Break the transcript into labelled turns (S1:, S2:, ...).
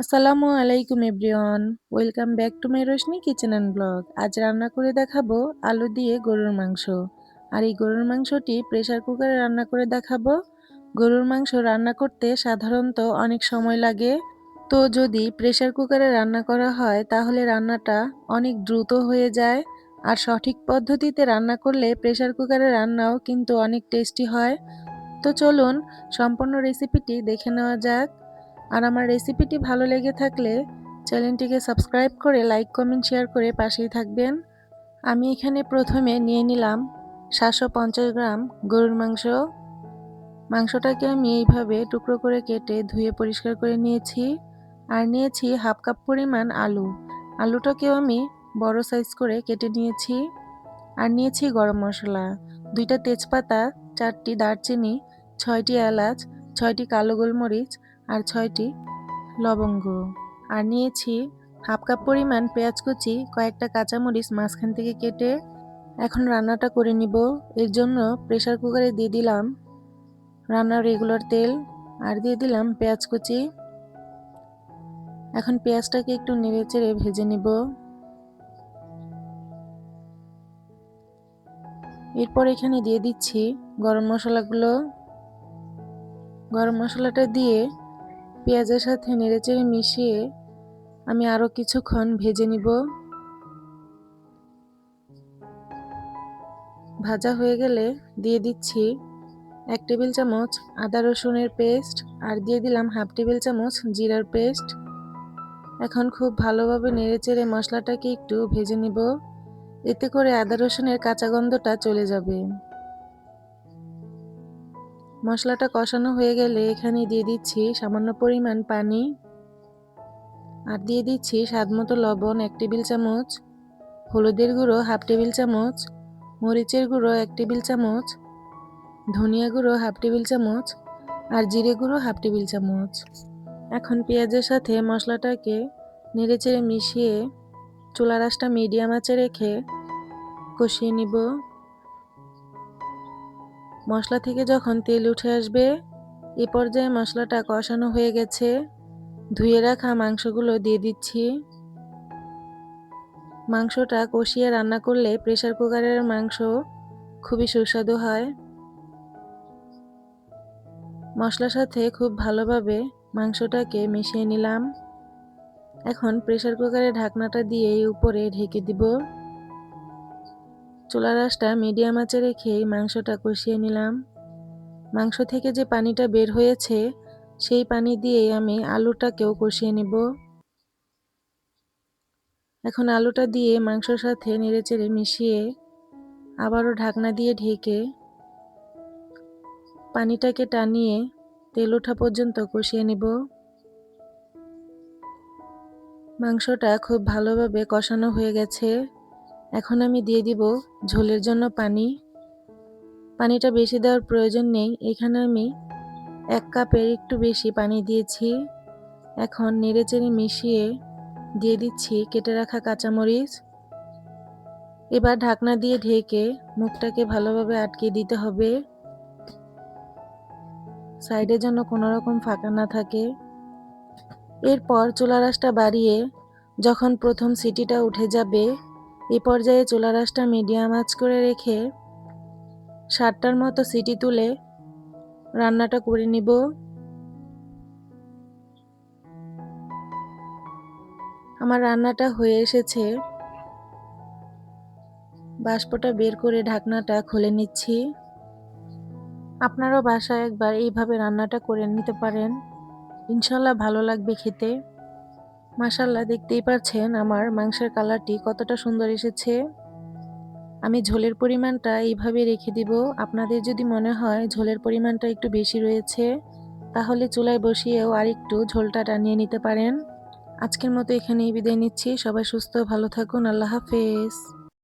S1: আসসালামু আলাইকুম everyone, welcome back to my Roshni kitchen and blog. আজ রান্না করে দেখাবো আলু দিয়ে গরুর মাংস। আর এই গরুর মাংসটি প্রেসার কুকারে রান্না করে দেখাবো। গরুর মাংস রান্না করতে সাধারণত অনেক সময় লাগে, তো যদি প্রেসার কুকারে রান্না করা হয় তাহলে রান্নাটা অনেক দ্রুত হয়ে যায়। আর সঠিক পদ্ধতিতে রান্না করলে প্রেসার কুকারে রান্নাও কিন্তু অনেক টেস্টি হয়। তো চলুন সম্পূর্ণ রেসিপিটি দেখে নেওয়া যাক। আর আমার রেসিপিটি ভালো লেগে থাকলে চ্যানেলটিকে সাবস্ক্রাইব করে লাইক কমেন্ট শেয়ার করে পাশেই থাকবেন। আমি এখানে প্রথমে নিয়ে নিলাম 750 গ্রাম গরুর মাংস। মাংসটাকে আমি এইভাবে টুকরো করে কেটে ধুয়ে পরিষ্কার করে নিয়েছি। আর নিয়েছি হাফ কাপ পরিমাণ আলু। আলুটাকেও আমি বড় সাইজ করে কেটে নিয়েছি। আর নিয়েছি গরম মশলা, 2টা তেজপাতা, 4টি দারচিনি, 6টি এলাচ, 6টি কালো গোলমরিচ আর 6টি লবঙ্গ। আর নিয়েছি হাফ কাপ পরিমাণ পেঁয়াজ কুচি, কয়েকটা কাঁচামরিচ মাঝখান থেকে কেটে। এখন রান্নাটা করে নিব। এর জন্য প্রেসার কুকারে দিয়ে দিলাম রান্নার রেগুলার তেল আর দিয়ে দিলাম পেঁয়াজ কুচি। এখন পেঁয়াজটাকে একটু নেড়েচেড়ে ভেজে নিব। এরপর এখানে দিয়ে দিচ্ছি গরম মশলাগুলো। গরম মশলাটা দিয়ে পেঁয়াজের সাথে নেড়েচেড়ে মিশিয়ে আমি আরও কিছুক্ষণ ভেজে নিব। ভাজা হয়ে গেলে দিয়ে দিচ্ছি 1 টেবিল চামচ আদা রসুনের পেস্ট আর দিয়ে দিলাম হাফ টেবিল চামচ জিরার পেস্ট। এখন খুব ভালোভাবে নেড়েচেড়ে মশলাটাকে একটু ভেজে নিব, এতে করে আদা রসুনের কাঁচা গন্ধটা চলে যাবে। মশলাটা কষানো হয়ে গেলে এখানে দিয়ে দিচ্ছি সামান্য পরিমাণ পানি আর দিয়ে দিচ্ছি স্বাদমতো লবণ 1 টেবিল চামচ, হলুদের গুঁড়ো হাফ টেবিল চামচ, মরিচের গুঁড়ো 1 টেবিল চামচ, ধনিয়া গুঁড়ো হাফ টেবিল চামচ আর জিরে গুঁড়ো হাফ টেবিল চামচ। এখন পেঁয়াজের সাথে মশলাটাকে নেড়েচেড়ে মিশিয়ে চুলার আঁচটা মিডিয়াম আঁচে রেখে কষিয়ে নিব। মশলা থেকে যখন তেল উঠে আসবে এ পর্যায়ে মশলাটা কষানো হয়ে গেছে। ধুয়ে রাখা মাংসগুলো দিয়ে দিচ্ছি। মাংসটা কষিয়ে রান্না করলে প্রেসার কুকারের মাংস খুবই সুস্বাদু হয়। মশলার সাথে খুব ভালোভাবে মাংসটাকে মিশিয়ে নিলাম। এখন প্রেসার কুকারের ঢাকনাটা দিয়ে উপরে ঢেকে দিব। চুলার আঁচটা মিডিয়াম আঁচে রেখে মাংসটা কষিয়ে নিলাম। মাংস থেকে যে পানিটা বের হয়েছে সেই পানি দিয়ে আমি আলুটাকেও কষিয়ে নিব। এখন আলুটা দিয়ে মাংসর সাথে নেড়েচেড়ে মিশিয়ে আবারও ঢাকনা দিয়ে ঢেকে পানিটাকে টানিয়ে তেল ওঠা পর্যন্ত কষিয়ে নিব। মাংসটা খুব ভালোভাবে কষানো হয়ে গেছে। এখন আমি দিয়ে দিব ঝোলের জন্য পানি। পানিটা বেশি দেওয়ার প্রয়োজন নেই, এখানে আমি 1 কাপের একটু বেশি পানি দিয়েছি। এখন নেড়েচেড়ে মিশিয়ে দিয়ে দিচ্ছি কেটে রাখা কাঁচামরিচ। এবার ঢাকনা দিয়ে ঢেকে মুখটাকে ভালোভাবে আটকে দিতে হবে, সাইডে যেন কোনো রকম ফাঁকা না থাকে। এরপর চুলার আঁচটা বাড়িয়ে যখন প্রথম সিটিটা উঠে যাবে এ পর্যায়ে চুলার আঁচটা মিডিয়াম আঁচ করে রেখে 7টার মতো সিটি তুলে রান্নাটা করে নিব। আমার রান্নাটা হয়ে এসেছে। বাষ্পটা বের করে ঢাকনাটা খুলে নিচ্ছি। আপনারাও বাসায় একবার এইভাবে রান্নাটা করে নিতে পারেন, ইনশাল্লাহ ভালো লাগবে খেতে। মাশাল্লাহ, দেখতেই পাচ্ছেন আমার মাংসের কালারটি কতটা সুন্দর এসেছে। আমি ঝোলের পরিমাণটা এইভাবে রেখে দিব। আপনাদের যদি মনে হয় ঝোলের পরিমাণটা একটু বেশি রয়েছে তাহলে চুলায় বসিয়েও আরেকটু ঝোলটা টানিয়ে নিতে পারেন। আজকের মতো এখানেই বিদায় নিচ্ছি। সবাই সুস্থ ভালো থাকুন। আল্লাহ হাফেজ।